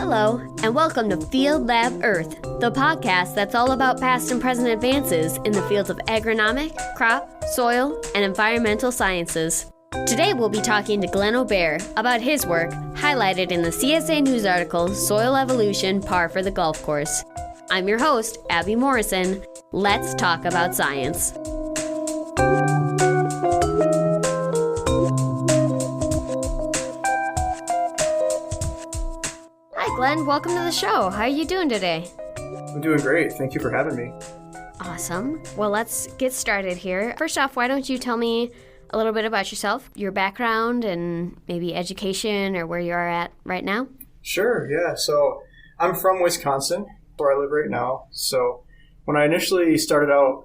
Hello, and welcome to Field Lab Earth, the podcast that's all about past and present advances in the fields of agronomic, crop, soil, and environmental sciences. Today we'll be talking to Glen Obear about his work, highlighted in the CSA News article, Soil Evolution, Par for the Golf Course. I'm your host, Abby Morrison. Let's talk about science. Hi, Glen. Welcome to the show. How are you doing today? I'm doing great. Thank you for having me. Awesome. Well, let's get started here. First off, why don't you tell me a little bit about yourself, your background, and maybe education or where you are at right now? Sure, yeah. So I'm from Wisconsin, where I live right now. So when I initially started out,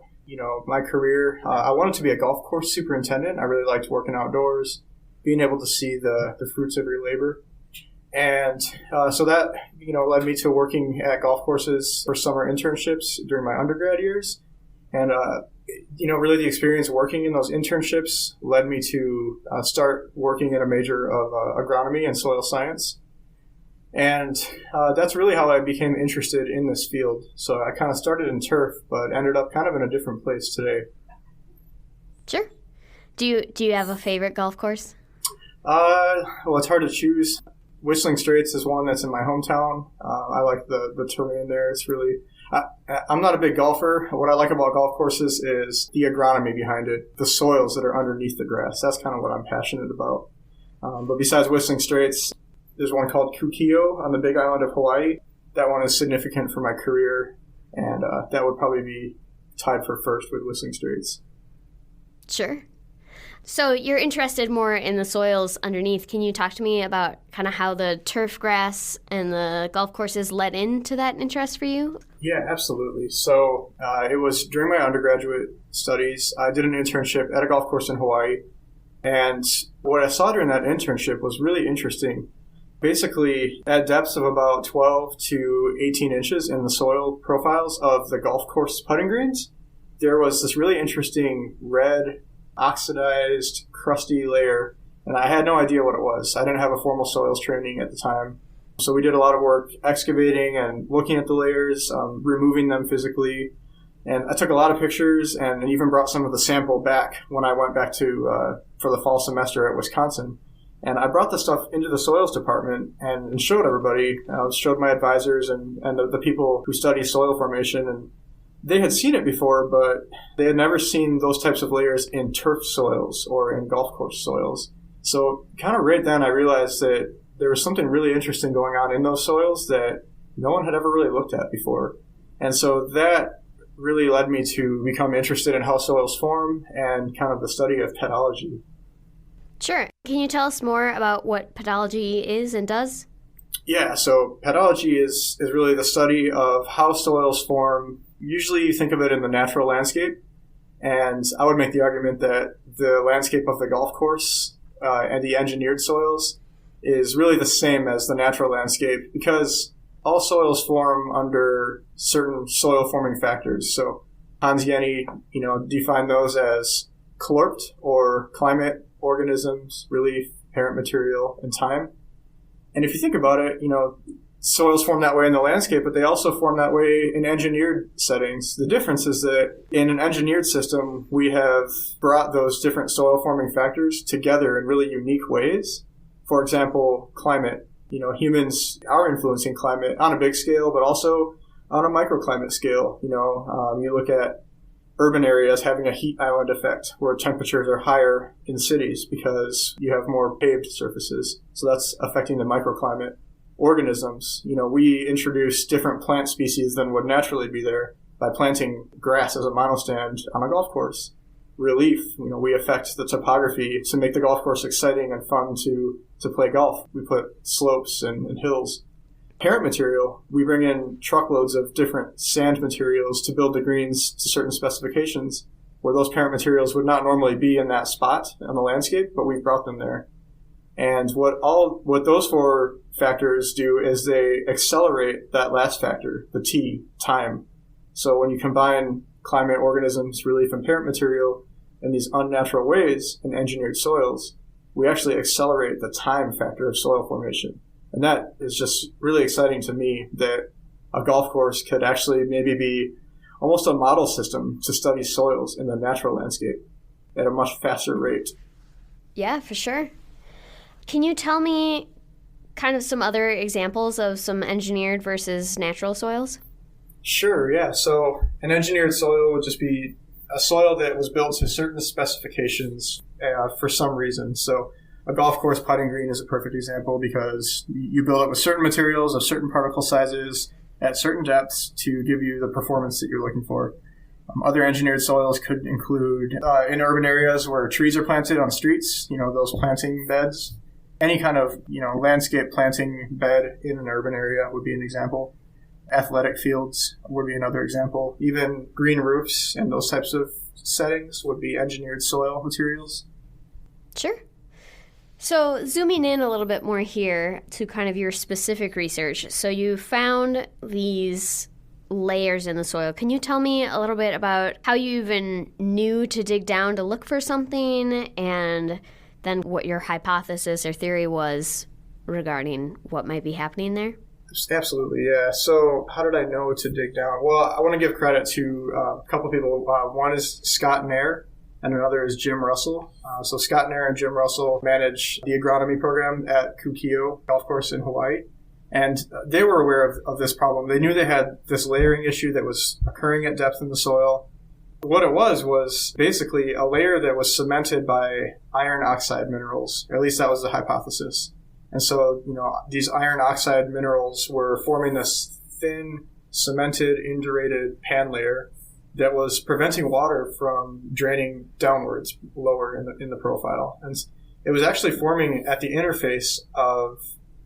my career, I wanted to be a golf course superintendent. I really liked working outdoors, being able to see the fruits of your labor. And so that, led me to working at golf courses for summer internships during my undergrad years. And, really the experience working in those internships led me to start working in a major of agronomy and soil science. And that's really how I became interested in this field. So I kind of started in turf, but ended up kind of in a different place today. Sure. Do you have a favorite golf course? Well, it's hard to choose. Whistling Straits is one that's in my hometown. I like the terrain there. It's really... I'm not a big golfer. What I like about golf courses is the agronomy behind it, the soils that are underneath the grass. That's kind of what I'm passionate about. But besides Whistling Straits, there's one called Kukio on the Big Island of Hawaii. That one is significant for my career, and that would probably be tied for first with Whistling Straits. Sure. So you're interested more in the soils underneath. Can you talk to me about kind of how the turf grass and the golf courses led into that interest for you? Yeah, absolutely. So it was during my undergraduate studies. I did an internship at a golf course in Hawaii, and what I saw during that internship was really interesting. Basically, at depths of about 12 to 18 inches in the soil profiles of the golf course putting greens, there was this really interesting red, oxidized, crusty layer, and I had no idea what it was. I didn't have a formal soils training at the time. So we did a lot of work excavating and looking at the layers, removing them physically. And I took a lot of pictures and even brought some of the sample back when I went back to for the fall semester at Wisconsin. And I brought the stuff into the soils department and showed everybody, showed my advisors and the people who study soil formation. And they had seen it before, but they had never seen those types of layers in turf soils or in golf course soils. So kind of right then I realized that there was something really interesting going on in those soils that no one had ever really looked at before. And so that really led me to become interested in how soils form and kind of the study of pedology. Sure. Can you tell us more about what pedology is and does? Yeah, so pedology is really the study of how soils form. Usually you think of it in the natural landscape, and I would make the argument that the landscape of the golf course and the engineered soils is really the same as the natural landscape because all soils form under certain soil forming factors. So Hans Jenny, defined those as calorped or climate, organisms, relief, parent material, and time. And if you think about it, soils form that way in the landscape, but they also form that way in engineered settings. The difference is that in an engineered system, we have brought those different soil forming factors together in really unique ways. For example, climate. Humans are influencing climate on a big scale, but also on a microclimate scale. You look at urban areas having a heat island effect where temperatures are higher in cities because you have more paved surfaces. So that's affecting the microclimate. Organisms, we introduce different plant species than would naturally be there by planting grass as a monostand on a golf course. Relief, we affect the topography to make the golf course exciting and fun to play golf. We put slopes and hills. Parent material, we bring in truckloads of different sand materials to build the greens to certain specifications where those parent materials would not normally be in that spot on the landscape, but we've brought them there. And what those four factors do is they accelerate that last factor, the T, time. So when you combine climate, organisms, relief, and parent material in these unnatural ways in engineered soils, we actually accelerate the time factor of soil formation. And that is just really exciting to me, that a golf course could actually maybe be almost a model system to study soils in the natural landscape at a much faster rate. Yeah, for sure. Can you tell me kind of some other examples of some engineered versus natural soils? Sure, yeah. So an engineered soil would just be a soil that was built to certain specifications for some reason. So a golf course putting green is a perfect example, because you build it with certain materials of certain particle sizes at certain depths to give you the performance that you're looking for. Other engineered soils could include in urban areas where trees are planted on streets, those planting beds. Any kind of, landscape planting bed in an urban area would be an example. Athletic fields would be another example. Even green roofs and those types of settings would be engineered soil materials. Sure. So zooming in a little bit more here to kind of your specific research. So you found these layers in the soil. Can you tell me a little bit about how you even knew to dig down to look for something, and then what your hypothesis or theory was regarding what might be happening there? Absolutely, yeah. So how did I know to dig down? Well, I want to give credit to a couple of people. One is Scott Nair, and another is Jim Russell. So Scott Nair and Jim Russell manage the agronomy program at Kukio Golf Course in Hawaii. And they were aware of this problem. They knew they had this layering issue that was occurring at depth in the soil. What it was basically a layer that was cemented by iron oxide minerals. Or at least that was the hypothesis. And so, these iron oxide minerals were forming this thin, cemented, indurated pan layer that was preventing water from draining downwards, lower in the profile. And it was actually forming at the interface of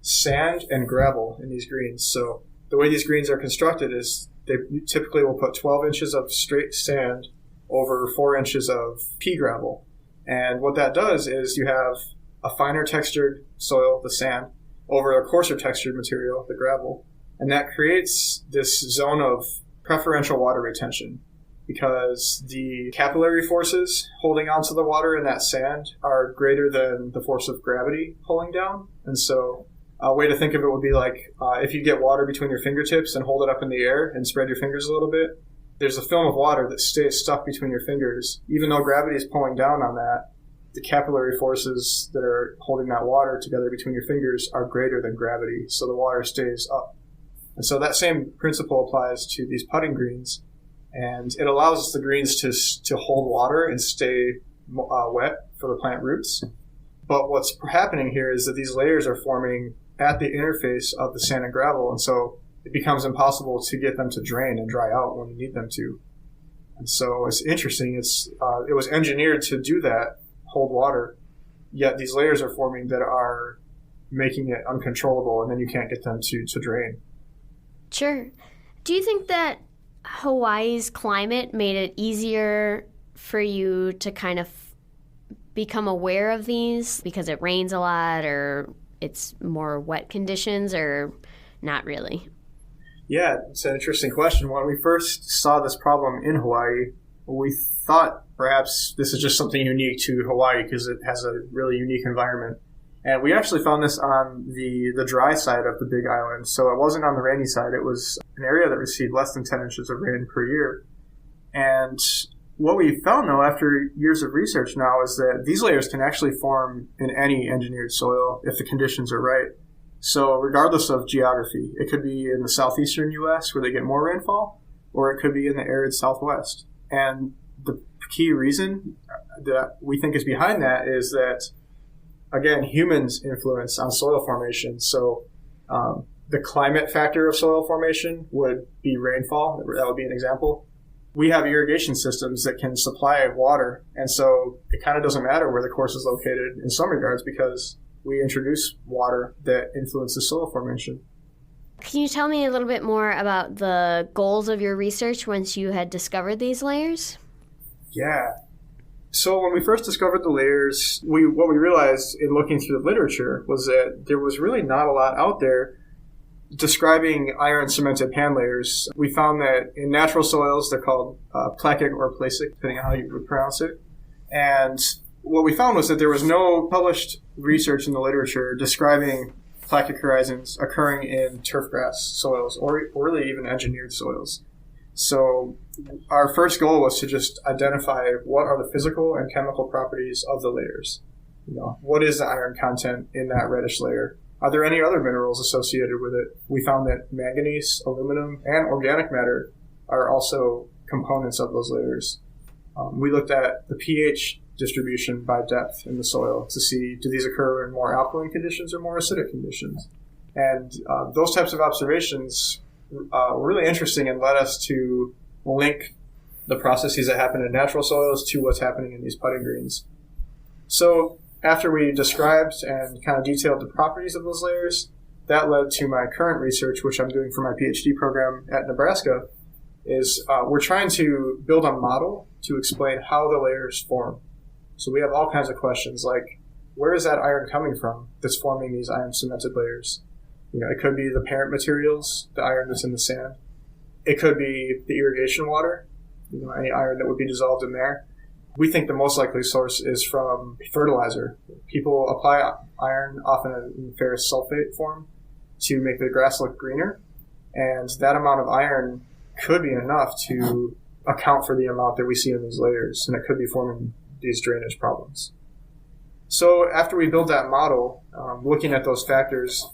sand and gravel in these greens. So the way these greens are constructed is they typically will put 12 inches of straight sand over 4 inches of pea gravel. And what that does is you have a finer textured soil, the sand, over a coarser textured material, the gravel. And that creates this zone of preferential water retention, because the capillary forces holding onto the water in that sand are greater than the force of gravity pulling down. And so a way to think of it would be like if you get water between your fingertips and hold it up in the air and spread your fingers a little bit, there's a film of water that stays stuck between your fingers. Even though gravity is pulling down on that, the capillary forces that are holding that water together between your fingers are greater than gravity, so the water stays up. And so that same principle applies to these putting greens, and it allows the greens to hold water and stay wet for the plant roots. But what's happening here is that these layers are forming at the interface of the sand and gravel, and so it becomes impossible to get them to drain and dry out when you need them to. And so it's interesting. It was engineered to do that, hold water, yet these layers are forming that are making it uncontrollable, and then you can't get them to drain. Sure. Do you think that Hawaii's climate made it easier for you to kind of become aware of these because it rains a lot, or it's more wet conditions, or not really? Yeah, it's an interesting question. When we first saw this problem in Hawaii, we thought perhaps this is just something unique to Hawaii because it has a really unique environment. And we actually found this on the dry side of the Big Island. So it wasn't on the rainy side. It was an area that received less than 10 inches of rain per year. And what we found, though, after years of research now, is that these layers can actually form in any engineered soil if the conditions are right. So regardless of geography, it could be in the southeastern U.S. where they get more rainfall, or it could be in the arid southwest. And the key reason that we think is behind that is that, again, humans' influence on soil formation. So the climate factor of soil formation would be rainfall. That would be an example. We have irrigation systems that can supply water, and so it kind of doesn't matter where the course is located in some regards because we introduce water that influences soil formation. Can you tell me a little bit more about the goals of your research once you had discovered these layers? Yeah. So when we first discovered the layers, what we realized in looking through the literature was that there was really not a lot out there describing iron cemented pan layers. We found that in natural soils, they're called placic or placic, depending on how you would pronounce it. And what we found was that there was no published research in the literature describing placic horizons occurring in turfgrass soils or really even engineered soils. So our first goal was to just identify what are the physical and chemical properties of the layers. What is the iron content in that reddish layer? Are there any other minerals associated with it? We found that manganese, aluminum, and organic matter are also components of those layers. We looked at the pH distribution by depth in the soil to see, do these occur in more alkaline conditions or more acidic conditions? And those types of observations were really interesting and led us to link the processes that happen in natural soils to what's happening in these putting greens. So after we described and kind of detailed the properties of those layers, that led to my current research, which I'm doing for my PhD program at Nebraska, is we're trying to build a model to explain how the layers form. So we have all kinds of questions like, where is that iron coming from that's forming these iron cemented layers? It could be the parent materials, the iron that's in the sand. It could be the irrigation water, any iron that would be dissolved in there. We think the most likely source is from fertilizer. People apply iron often in ferrous sulfate form to make the grass look greener. And that amount of iron could be enough to account for the amount that we see in these layers. And it could be forming these drainage problems. So after we build that model, looking at those factors,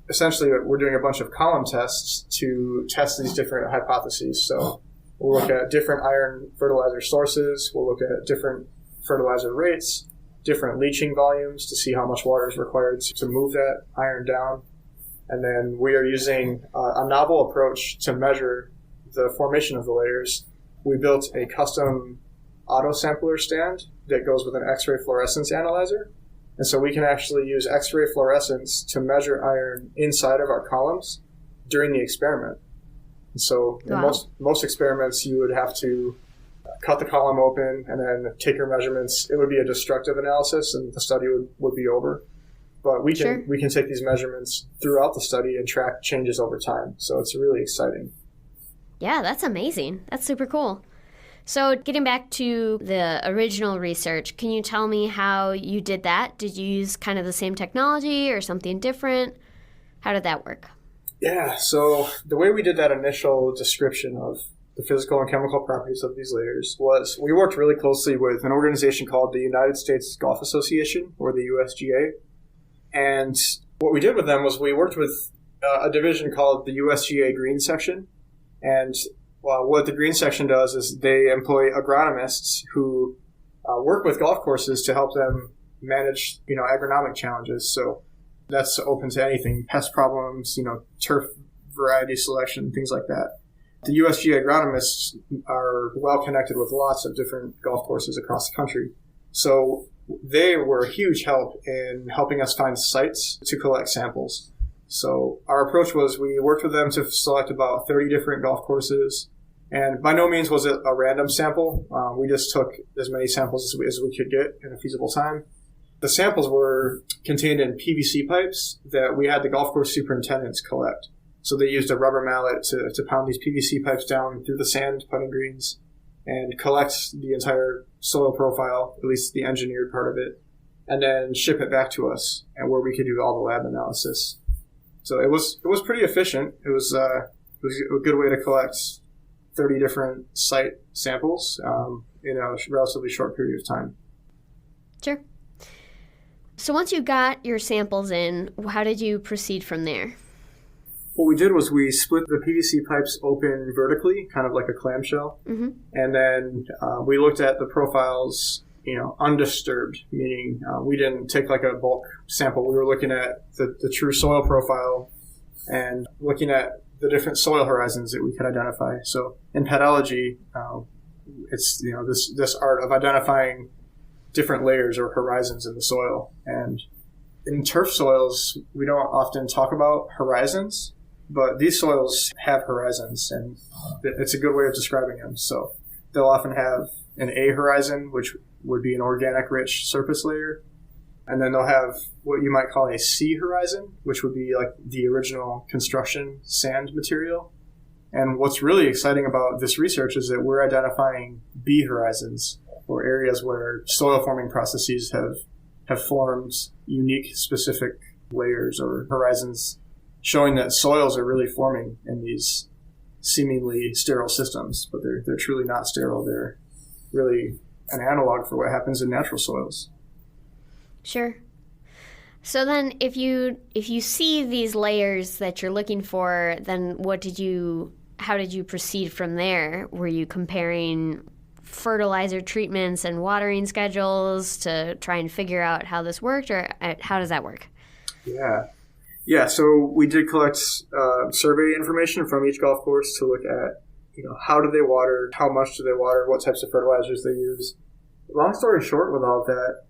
essentially we're doing a bunch of column tests to test these different hypotheses. So we'll look at different iron fertilizer sources. We'll look at different fertilizer rates, different leaching volumes to see how much water is required to move that iron down. And then we are using a novel approach to measure the formation of the layers. We built a custom auto-sampler stand that goes with an X-ray fluorescence analyzer. And so we can actually use X-ray fluorescence to measure iron inside of our columns during the experiment. And so in most experiments, you would have to cut the column open and then take your measurements. It would be a destructive analysis and the study would be over. But we can take these measurements throughout the study and track changes over time. So it's really exciting. Yeah, that's amazing. That's super cool. So getting back to the original research, can you tell me how you did that? Did you use kind of the same technology or something different? How did that work? Yeah, so the way we did that initial description of the physical and chemical properties of these layers was we worked really closely with an organization called the United States Golf Association, or the USGA. And what we did with them was we worked with a division called the USGA Green Section. And what the Green Section does is they employ agronomists who work with golf courses to help them manage, agronomic challenges. So that's open to anything, pest problems, turf variety selection, things like that. The USGA agronomists are well connected with lots of different golf courses across the country. So they were a huge help in helping us find sites to collect samples. So our approach was we worked with them to select about 30 different golf courses. And by no means was it a random sample. We just took as many samples as we could get in a feasible time. The samples were contained in PVC pipes that we had the golf course superintendents collect. So they used a rubber mallet to pound these PVC pipes down through the sand putting greens and collect the entire soil profile, at least the engineered part of it, and then ship it back to us, and where we could do all the lab analysis. So it was pretty efficient. It was a good way to collect 30 different site samples in a relatively short period of time. Sure. So once you got your samples in, how did you proceed from there? What we did was we split the PVC pipes open vertically, kind of like a clamshell. Mm-hmm. And then we looked at the profiles, undisturbed, meaning we didn't take like a bulk sample. We were looking at the true soil profile and looking at the different soil horizons that we could identify. So in pedology, it's this art of identifying different layers or horizons in the soil. And in turf soils, we don't often talk about horizons, but these soils have horizons, and it's a good way of describing them. So they'll often have an A horizon, which would be an organic rich surface layer. And then they'll have what you might call a C horizon, which would be like the original construction sand material. And what's really exciting about this research is that we're identifying B horizons, or areas where soil forming processes have formed unique, specific layers or horizons, showing that soils are really forming in these seemingly sterile systems, but they're truly not sterile. They're really an analog for what happens in natural soils. Sure. So then if you see these layers that you're looking for, then how did you proceed from there? Were you comparing fertilizer treatments and watering schedules to try and figure out how this worked, or how does that work? Yeah. So we did collect survey information from each golf course to look at, how do they water, how much do they water, what types of fertilizers they use. Long story short, with all of that,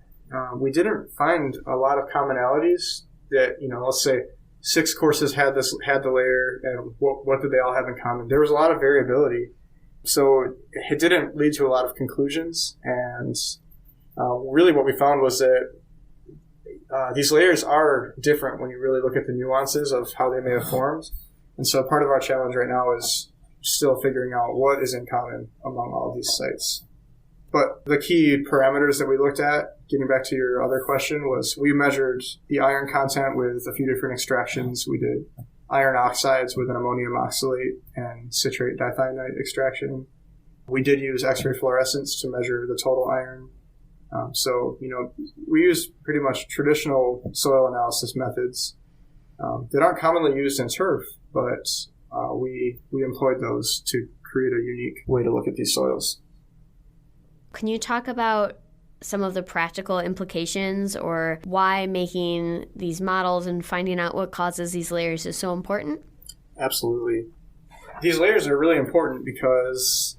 we didn't find a lot of commonalities that, let's say 6 courses had the layer, and what did they all have in common? There was a lot of variability. So it didn't lead to a lot of conclusions. And really what we found was that these layers are different when you really look at the nuances of how they may have formed. And so part of our challenge right now is still figuring out what is in common among all of these sites. But the key parameters that we looked at, getting back to your other question, was we measured the iron content with a few different extractions. We did iron oxides with an ammonium oxalate and citrate dithionite extraction. We did use X-ray fluorescence to measure the total iron. We use pretty much traditional soil analysis methods that aren't commonly used in turf, but we employed those to create a unique way to look at these soils. Can you talk about some of the practical implications, or why making these models and finding out what causes these layers is so important? Absolutely. These layers are really important because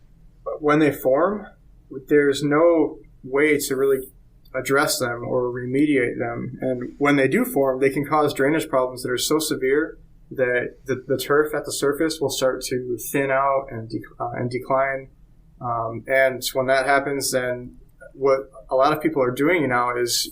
when they form, there's no way to really address them or remediate them. And when they do form, they can cause drainage problems that are so severe that the turf at the surface will start to thin out and decline. And when that happens, then what a lot of people are doing now is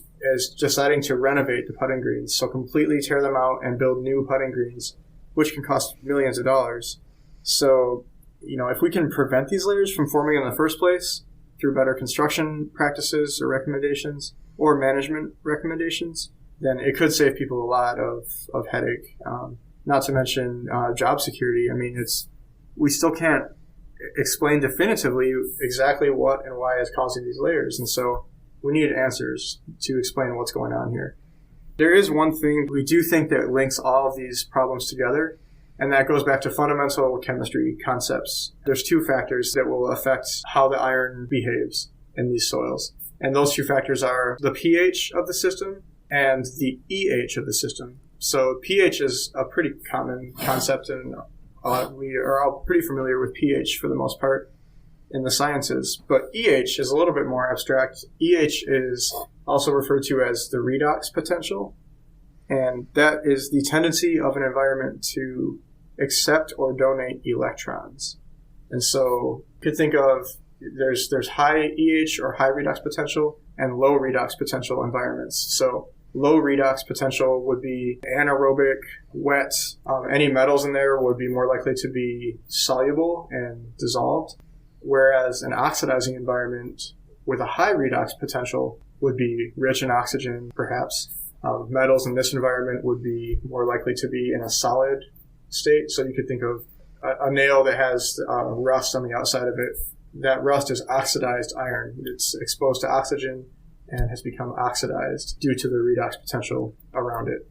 deciding to renovate the putting greens. So completely tear them out and build new putting greens, which can cost millions of dollars. So, if we can prevent these layers from forming in the first place through better construction practices or recommendations or management recommendations, then it could save people a lot of headache. Not to mention job security. I mean, we still can't explain definitively exactly what and why is causing these layers. And so we need answers to explain what's going on here. There is one thing we do think that links all of these problems together, and that goes back to fundamental chemistry concepts. There's 2 factors that will affect how the iron behaves in these soils. And those 2 factors are the pH of the system and the EH of the system. So pH is a pretty common concept, and we are all pretty familiar with pH for the most part in the sciences. But EH is a little bit more abstract. EH is also referred to as the redox potential. And that is the tendency of an environment to accept or donate electrons. And so you could think of there's high EH or high redox potential and low redox potential environments. So low redox potential would be anaerobic, wet. Any metals in there would be more likely to be soluble and dissolved, whereas an oxidizing environment with a high redox potential would be rich in oxygen, perhaps. Metals in this environment would be more likely to be in a solid state. So you could think of a nail that has rust on the outside of it. That rust is oxidized iron. It's exposed to oxygen and has become oxidized due to the redox potential around it.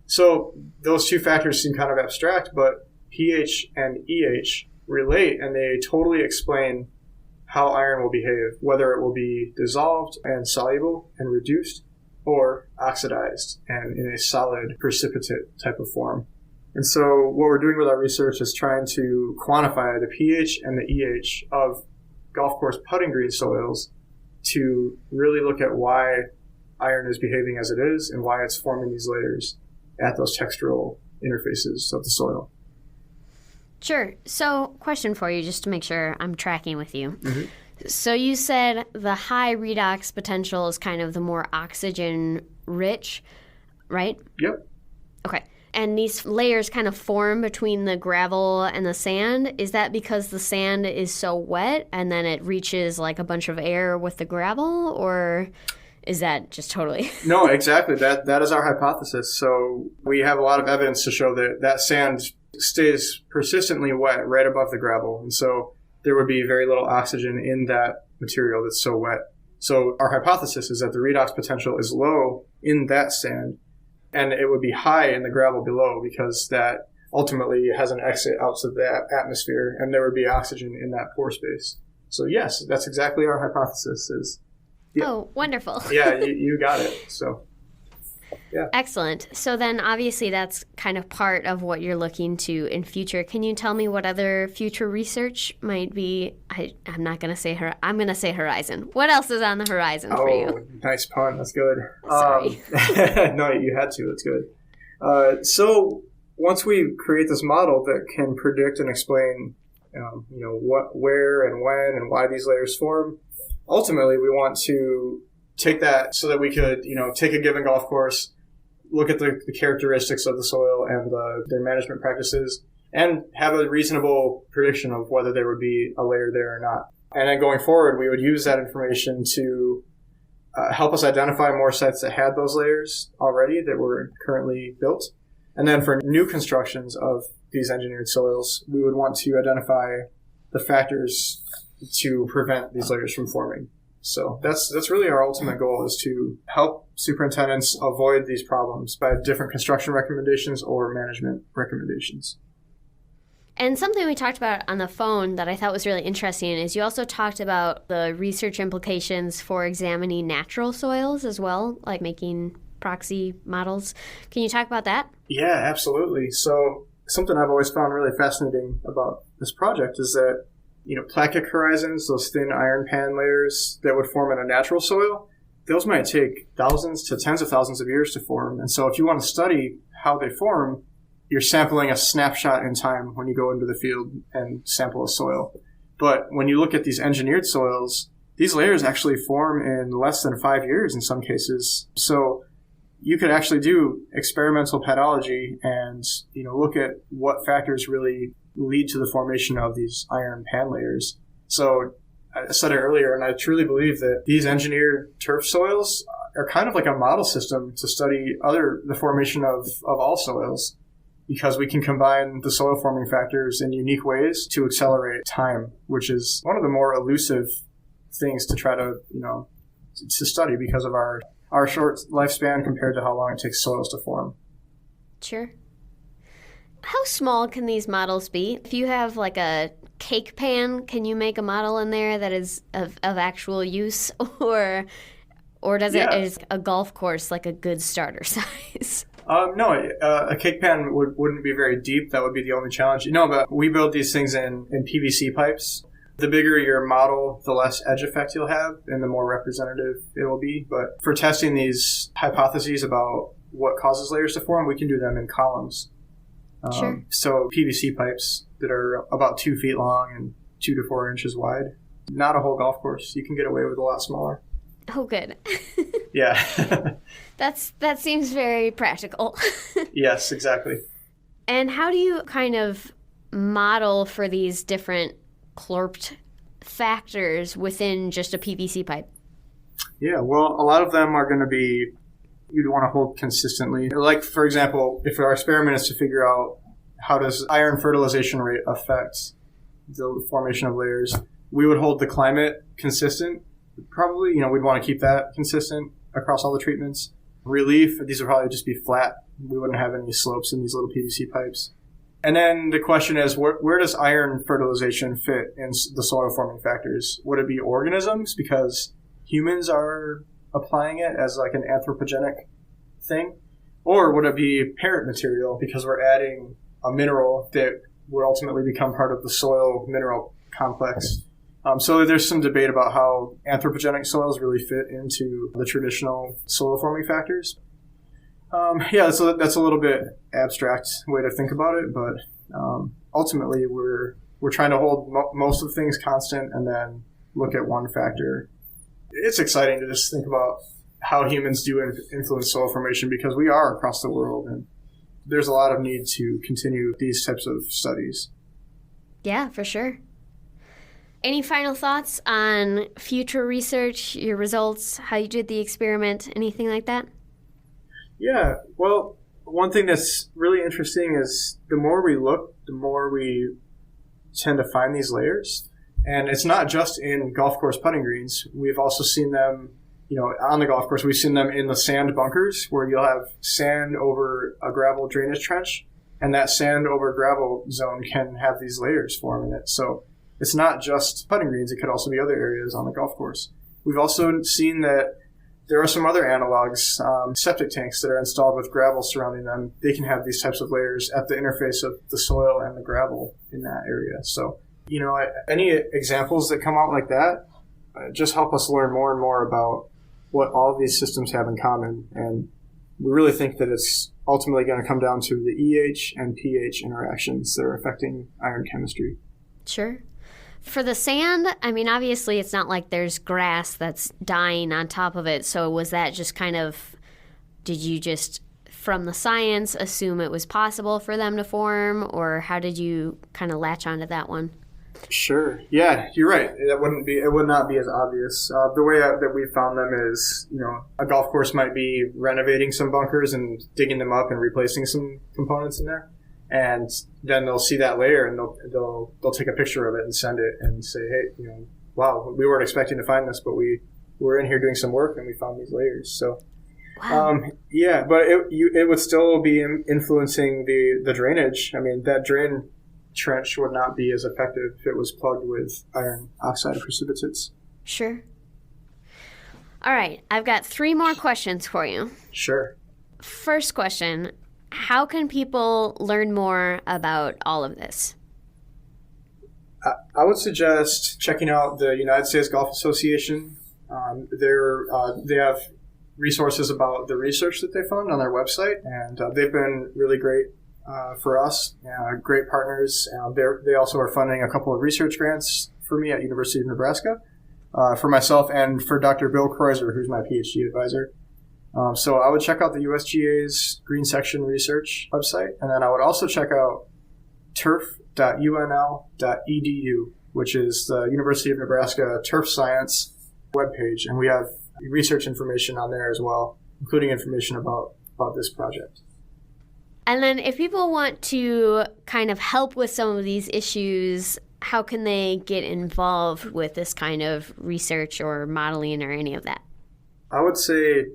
So those 2 factors seem kind of abstract, but pH and EH relate, and they totally explain how iron will behave, whether it will be dissolved and soluble and reduced, or oxidized and in a solid precipitate type of form. And so what we're doing with our research is trying to quantify the pH and the EH of golf course putting green soils to really look at why iron is behaving as it is and why it's forming these layers at those textural interfaces of the soil. Sure. So question for you, just to make sure I'm tracking with you. Mm-hmm. So you said the high redox potential is kind of the more oxygen rich, right? Yep. Okay. And these layers kind of form between the gravel and the sand. Is that because the sand is so wet and then it reaches like a bunch of air with the gravel? Or is that just totally... No, exactly. That is our hypothesis. So we have a lot of evidence to show that sand stays persistently wet right above the gravel. And so there would be very little oxygen in that material that's so wet. So our hypothesis is that the redox potential is low in that sand, and it would be high in the gravel below because that ultimately has an exit out to the atmosphere, and there would be oxygen in that pore space. So yes, that's exactly our hypothesis is. Yeah. Oh, wonderful. Yeah, you got it. So, yeah. Excellent. So then obviously that's kind of part of what you're looking to in future. Can you tell me what other future research might be? I'm not going to say I'm going to say horizon. What else is on the horizon for you? Oh, nice pun. That's good. Sorry. No, you had to. That's good. So once we create this model that can predict and explain, what, where, and when, and why these layers form, ultimately we want to take that so that we could, take a given golf course, look at the characteristics of the soil and their management practices, and have a reasonable prediction of whether there would be a layer there or not. And then going forward, we would use that information to help us identify more sites that had those layers already that were currently built. And then for new constructions of these engineered soils, we would want to identify the factors to prevent these layers from forming. So that's really our ultimate goal, is to help superintendents avoid these problems by different construction recommendations or management recommendations. And something we talked about on the phone that I thought was really interesting is you also talked about the research implications for examining natural soils as well, like making proxy models. Can you talk about that? Yeah, absolutely. So something I've always found really fascinating about this project is that, placic horizons, those thin iron pan layers that would form in a natural soil, those might take thousands to tens of thousands of years to form. And so if you want to study how they form, you're sampling a snapshot in time when you go into the field and sample a soil. But when you look at these engineered soils, these layers actually form in less than 5 years in some cases. So you could actually do experimental pedology and, look at what factors really lead to the formation of these iron pan layers. So I said it earlier, and I truly believe that these engineered turf soils are kind of like a model system to study the formation of all soils, because we can combine the soil forming factors in unique ways to accelerate time, which is one of the more elusive things to try to, to study because of our short lifespan compared to how long it takes soils to form. Sure. How small can these models be? If you have like a cake pan, can you make a model in there that is of actual use? Or does it is a golf course like a good starter size? No, a cake pan wouldn't be very deep. That would be the only challenge. But we build these things in PVC pipes. The bigger your model, the less edge effect you'll have and the more representative it will be. But for testing these hypotheses about what causes layers to form, we can do them in columns. Sure. So PVC pipes that are about 2 feet long and 2 to 4 inches wide. Not a whole golf course. You can get away with a lot smaller. Oh, good. Yeah. That seems very practical. Yes, exactly. And how do you kind of model for these different clorped factors within just a PVC pipe? Yeah, well, a lot of them are going to be you'd want to hold consistently. Like, for example, if our experiment is to figure out how does iron fertilization rate affect the formation of layers, we would hold the climate consistent. Probably, we'd want to keep that consistent across all the treatments. Relief, these would probably just be flat. We wouldn't have any slopes in these little PVC pipes. And then the question is, where does iron fertilization fit in the soil forming factors? Would it be organisms because humans are applying it as like an anthropogenic thing? Or would it be parent material because we're adding a mineral that would ultimately become part of the soil mineral complex? So there's some debate about how anthropogenic soils really fit into the traditional soil forming factors. So that's a little bit abstract way to think about it, but ultimately we're trying to hold most of things constant and then look at one factor. It's exciting to just think about how humans do influence soil formation because we are across the world, and there's a lot of need to continue these types of studies. Yeah, for sure. Any final thoughts on future research, your results, how you did the experiment, anything like that? Yeah, well, one thing that's really interesting is the more we look, the more we tend to find these layers. And it's not just in golf course putting greens. We've also seen them, on the golf course. We've seen them in the sand bunkers where you'll have sand over a gravel drainage trench. And that sand over gravel zone can have these layers form in it. So it's not just putting greens. It could also be other areas on the golf course. We've also seen that there are some other analogs, septic tanks that are installed with gravel surrounding them. They can have these types of layers at the interface of the soil and the gravel in that area. So, any examples that come out like that just help us learn more and more about what all of these systems have in common. And we really think that it's ultimately going to come down to the EH and pH interactions that are affecting iron chemistry. Sure. For the sand, obviously it's not like there's grass that's dying on top of it. So was that just did you just, from the science, assume it was possible for them to form? Or how did you kind of latch onto that one? Sure. Yeah, you're right. It would not be as obvious. The way that we found them is, a golf course might be renovating some bunkers and digging them up and replacing some components in there. And then they'll see that layer and they'll take a picture of it and send it and say, hey, wow, we weren't expecting to find this, but we were in here doing some work and we found these layers. So, wow. But it would still be influencing the drainage. That drain trench would not be as effective if it was plugged with iron oxide precipitates. Sure. All right. I've got 3 more questions for you. Sure. First question. How can people learn more about all of this? I would suggest checking out the United States Golf Association. They have resources about the research that they fund on their website, and they've been really great for us, great partners. They also are funding a couple of research grants for me at University of Nebraska, for myself and for Dr. Bill Kreuzer, who's my PhD advisor. So I would check out the USGA's Green Section Research website, and then I would also check out turf.unl.edu, which is the University of Nebraska Turf Science webpage, and we have research information on there as well, including information about this project. And then if people want to kind of help with some of these issues, how can they get involved with this kind of research or modeling or any of that? I would say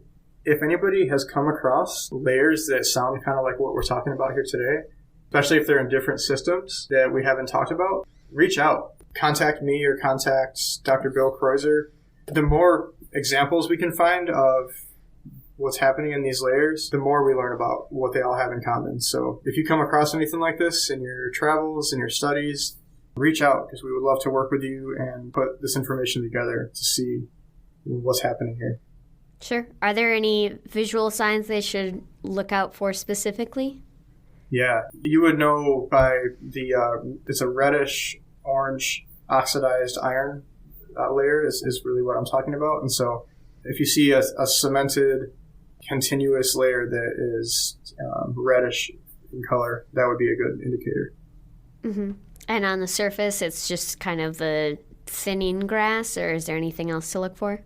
if anybody has come across layers that sound kind of like what we're talking about here today, especially if they're in different systems that we haven't talked about, reach out. Contact me or contact Dr. Bill Kreuzer. The more examples we can find of what's happening in these layers, the more we learn about what they all have in common. So if you come across anything like this in your travels, in your studies, reach out because we would love to work with you and put this information together to see what's happening here. Sure. Are there any visual signs they should look out for specifically? Yeah. You would know by it's a reddish orange oxidized iron layer is really what I'm talking about. And so if you see a cemented continuous layer that is reddish in color, that would be a good indicator. Mm-hmm. And on the surface, it's just kind of the thinning grass, or is there anything else to look for?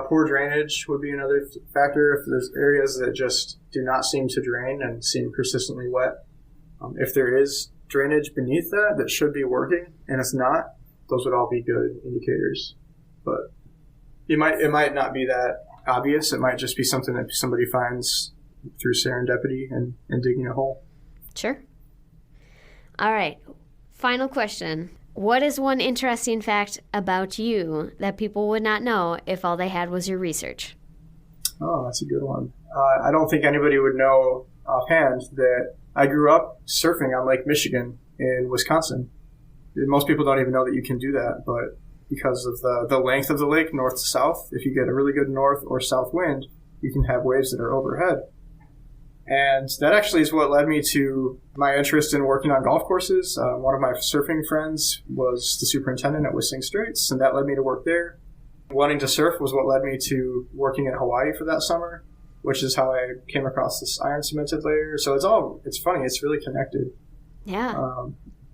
Poor drainage would be another factor. If there's areas that just do not seem to drain and seem persistently wet, if there is drainage beneath that should be working, and it's not, those would all be good indicators. But it might not be that obvious. It might just be something that somebody finds through serendipity and digging a hole. Sure. All right. Final question. What is one interesting fact about you that people would not know if all they had was your research? Oh, that's a good one. I don't think anybody would know offhand that I grew up surfing on Lake Michigan in Wisconsin. Most people don't even know that you can do that, but because of the length of the lake, north to south, if you get a really good north or south wind, you can have waves that are overhead. And that actually is what led me to my interest in working on golf courses. One of my surfing friends was the superintendent at Whistling Straits, and that led me to work there. Wanting to surf was what led me to working in Hawaii for that summer, which is how I came across this iron cemented layer. So it's funny. It's really connected. Yeah.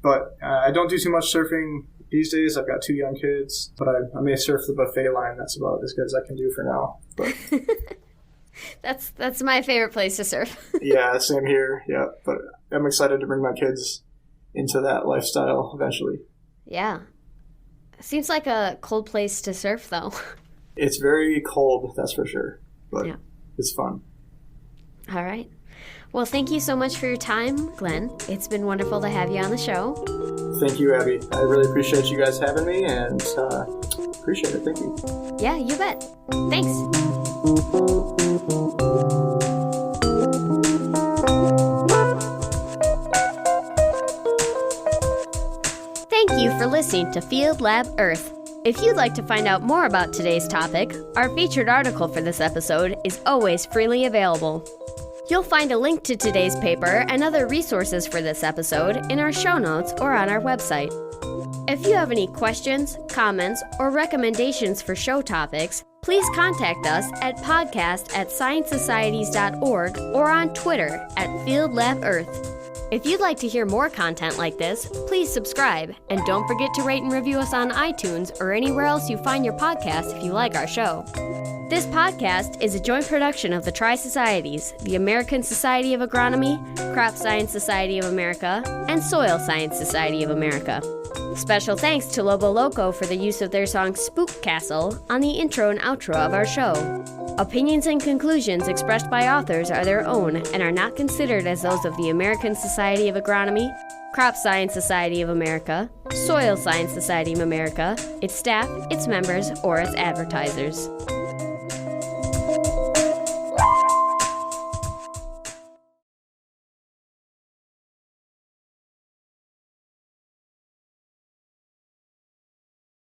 But I don't do too much surfing these days. I've got 2 young kids, but I may surf the buffet line. That's about as good as I can do for now. But That's my favorite place to surf. yeah, same here. Yeah, but I'm excited to bring my kids into that lifestyle eventually. Yeah. Seems like a cold place to surf, though. It's very cold, that's for sure. But yeah, it's fun. All right. Well, thank you so much for your time, Glenn. It's been wonderful to have you on the show. Thank you, Abby. I really appreciate you guys having me, and appreciate it. Thank you. Yeah, you bet. Thanks. Thank you for listening to Field Lab Earth. If you'd like to find out more about today's topic, our featured article for this episode is always freely available. You'll find a link to today's paper and other resources for this episode in our show notes or on our website. If you have any questions, comments, or recommendations for show topics, please contact us at podcast@sciencesocieties.org or on Twitter @FieldLabEarth. If you'd like to hear more content like this, please subscribe, and don't forget to rate and review us on iTunes or anywhere else you find your podcast if you like our show. This podcast is a joint production of the Tri-Societies, the American Society of Agronomy, Crop Science Society of America, and Soil Science Society of America. Special thanks to Lobo Loco for the use of their song Spook Castle on the intro and outro of our show. Opinions and conclusions expressed by authors are their own and are not considered as those of the American Society of Agronomy, Crop Science Society of America, Soil Science Society of America, its staff, its members, or its advertisers.